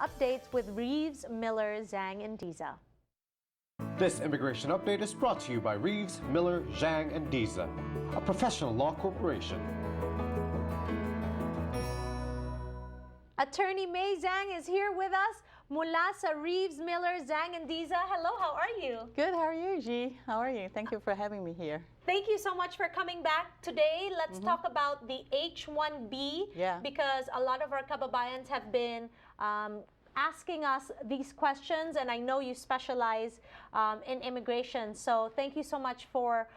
updates with Reeves, Miller, Zhang, and Diza. This immigration update is brought to you by Reeves, Miller, Zhang, and Diza, a professional law corporation. Attorney May Zhang is here with us mula sa Reeves, Miller, Zhang, and Diza. Hello, how are you? Good, how are you, G? How are you? Thank you for having me here. Thank you so much for coming back. Today, let's talk about the H-1B because a lot of our kababayans have been asking us these questions, and I know you specialize in immigration. So thank you so much for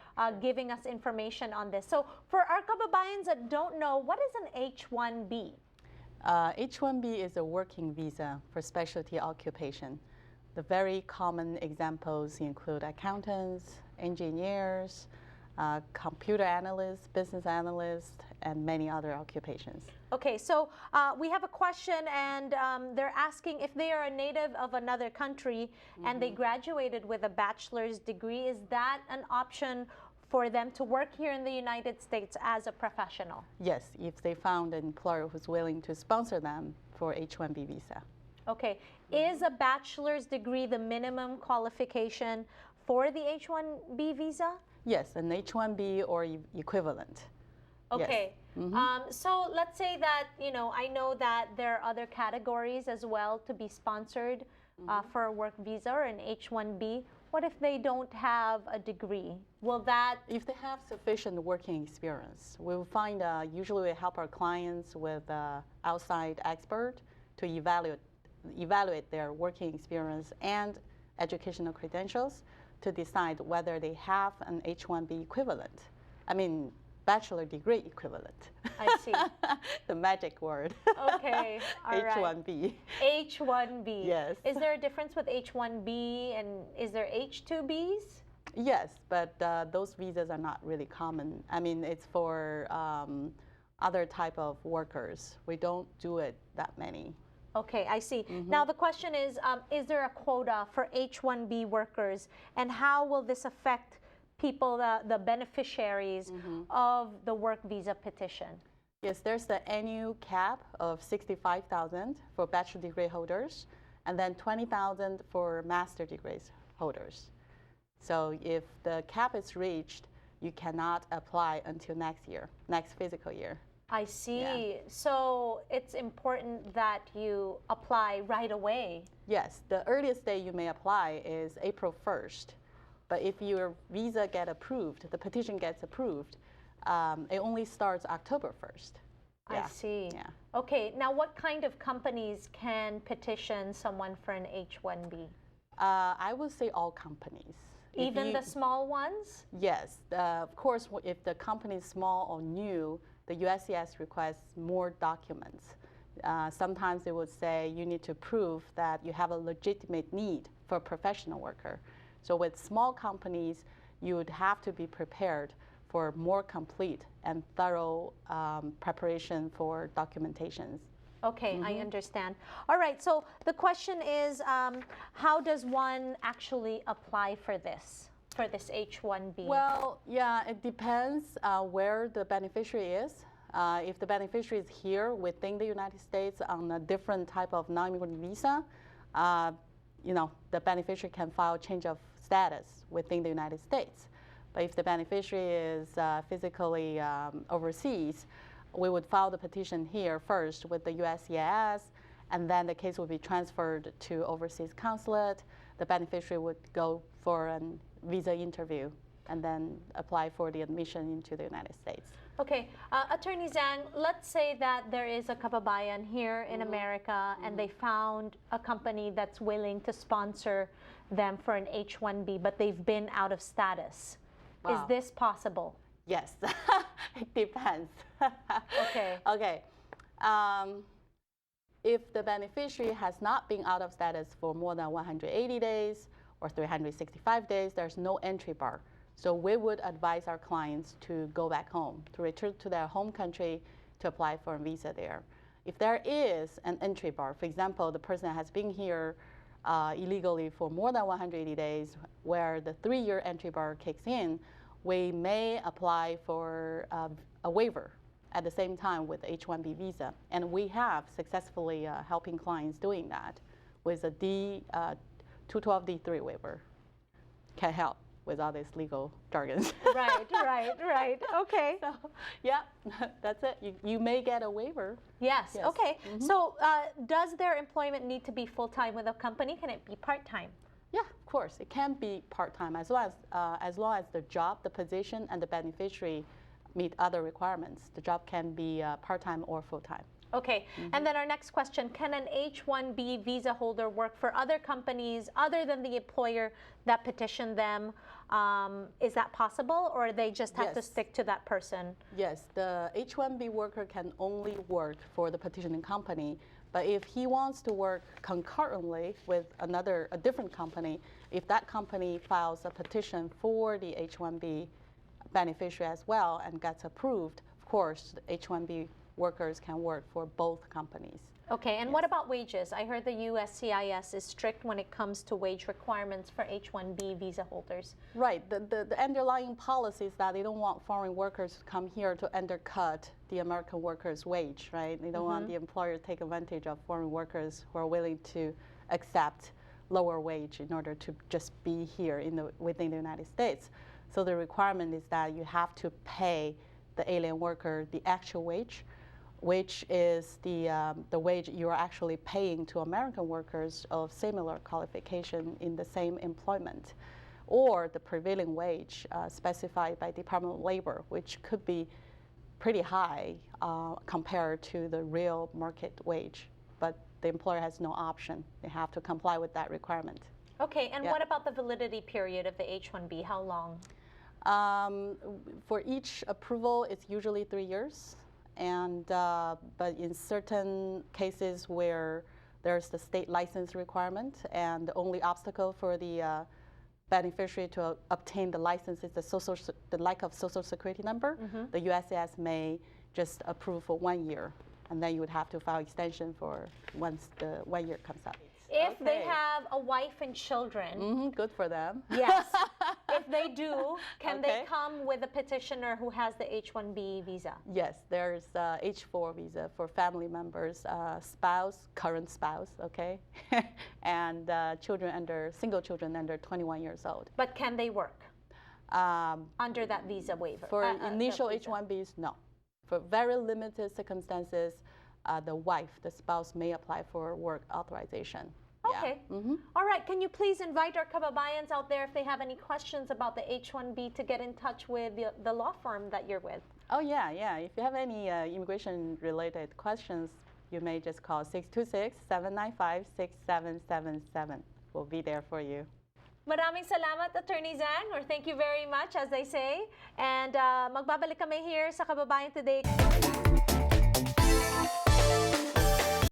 giving us information on this. So for our kababayans that don't know, what is an H-1B? H-1B is a working visa for specialty occupation. The very common examples include accountants, engineers, computer analysts, business analysts, and many other occupations. Okay, so we have a question, and they're asking if they are a native of another country and they graduated with a bachelor's degree, is that an option for them to work here in the United States as a professional? Yes, if they found an employer who's willing to sponsor them for H-1B visa. Okay, is a bachelor's degree the minimum qualification for the H-1B visa? Yes, an H-1B or equivalent. Okay, yes. So let's say that, you know, I know that there are other categories as well to be sponsored for a work visa or an H-1B. What if they don't have a degree? Will that... If they have sufficient working experience, we will find, usually we help our clients with outside expert to evaluate their working experience and educational credentials to decide whether they have an H-1B equivalent. I mean, bachelor degree equivalent. I see. The magic word. Okay, all right. H-1B. H-1B. Yes. Is there a difference with H-1B and is there H-2Bs? Yes, but those visas are not really common. I mean, it's for other type of workers. We don't do it that many. Okay, I see. Now the question is there a quota for H-1B workers, and how will this affect people, the beneficiaries of the work visa petition? Yes, there's the annual cap of $65,000 for bachelor degree holders, and then $20,000 for master degree holders. So if the cap is reached, you cannot apply until next year, next fiscal year. I see. Yeah. So it's important that you apply right away. Yes, the earliest day you may apply is April 1st. But if your visa gets approved, the petition gets approved, it only starts October 1st. I see. Yeah. Okay, now what kind of companies can petition someone for an H-1B? I would say all companies. Even the small ones? Yes. Of course, if the company is small or new, the USCIS requests more documents. Sometimes they would say you need to prove that you have a legitimate need for a professional worker. So with small companies, you would have to be prepared for more complete and thorough preparation for documentations. Okay, I understand. All right, so the question is, how does one actually apply for this H-1B? Well, yeah, it depends where the beneficiary is. If the beneficiary is here within the United States on a different type of non-immigrant visa, you know, the beneficiary can file change of status within the United States. But if the beneficiary is physically overseas, we would file the petition here first with the USCIS, and then the case would be transferred to overseas consulate. The beneficiary would go for a visa interview and then apply for the admission into the United States. Okay, Attorney Zhang, let's say that there is a kababayan here in America and they found a company that's willing to sponsor them for an H-1B, but they've been out of status. Wow. Is this possible? Yes, it depends. Okay. Okay. If the beneficiary has not been out of status for more than 180 days or 365 days, there's no entry bar. So we would advise our clients to go back home, to return to their home country to apply for a visa there. If there is an entry bar, for example, the person has been here illegally for more than 180 days, where the 3-year entry bar kicks in, we may apply for a waiver at the same time with H-1B visa. And we have successfully helping clients doing that with a 212D3 waiver. Can help with all this legal jargons. Right. Okay. So, yeah, that's it. You may get a waiver. Yes. Okay. So does their employment need to be full-time with a company? Can it be part-time? Yeah, of course. It can be part-time as long as the job, the position, and the beneficiary meet other requirements. The job can be part-time or full-time. Okay, and then our next question, can an H-1B visa holder work for other companies other than the employer that petitioned them? Is that possible, or they just have to stick to that person? Yes, the H-1B worker can only work for the petitioning company, but if he wants to work concurrently with a different company, if that company files a petition for the H-1B beneficiary as well and gets approved, of course, the H-1B workers can work for both companies. Okay, and what about wages? I heard the USCIS is strict when it comes to wage requirements for H-1B visa holders. Right, the underlying policy is that they don't want foreign workers to come here to undercut the American workers' wage, right? They don't want the employer to take advantage of foreign workers who are willing to accept lower wage in order to just be here within the United States. So the requirement is that you have to pay the alien worker the actual wage, which is the wage you are actually paying to American workers of similar qualification in the same employment, or the prevailing wage specified by Department of Labor, which could be pretty high compared to the real market wage. But the employer has no option. They have to comply with that requirement. Okay, and what about the validity period of the H-1B? How long? For each approval, it's usually 3 years. And but in certain cases where there's the state license requirement, and the only obstacle for the beneficiary to obtain the license is the lack of social security number, the USCIS may just approve for 1 year, and then you would have to file extension for once the 1 year comes up. If they have a wife and children. Good for them. Yes. If they do, can they come with a petitioner who has the H-1B visa? Yes, there's H-4 visa for family members, spouse, current spouse, okay, and single children under 21 years old. But can they work under that visa waiver? For initial H-1Bs, no. For very limited circumstances, the spouse may apply for work authorization. Okay. All right. Can you please invite our Kababayans out there if they have any questions about the H-1B to get in touch with the law firm that you're with? Oh, yeah. If you have any immigration-related questions, you may just call 626-795-6777. We'll be there for you. Maraming salamat, Attorney Zhang, or thank you very much, as they say. And magbabalik kami here sa Kababayan Today.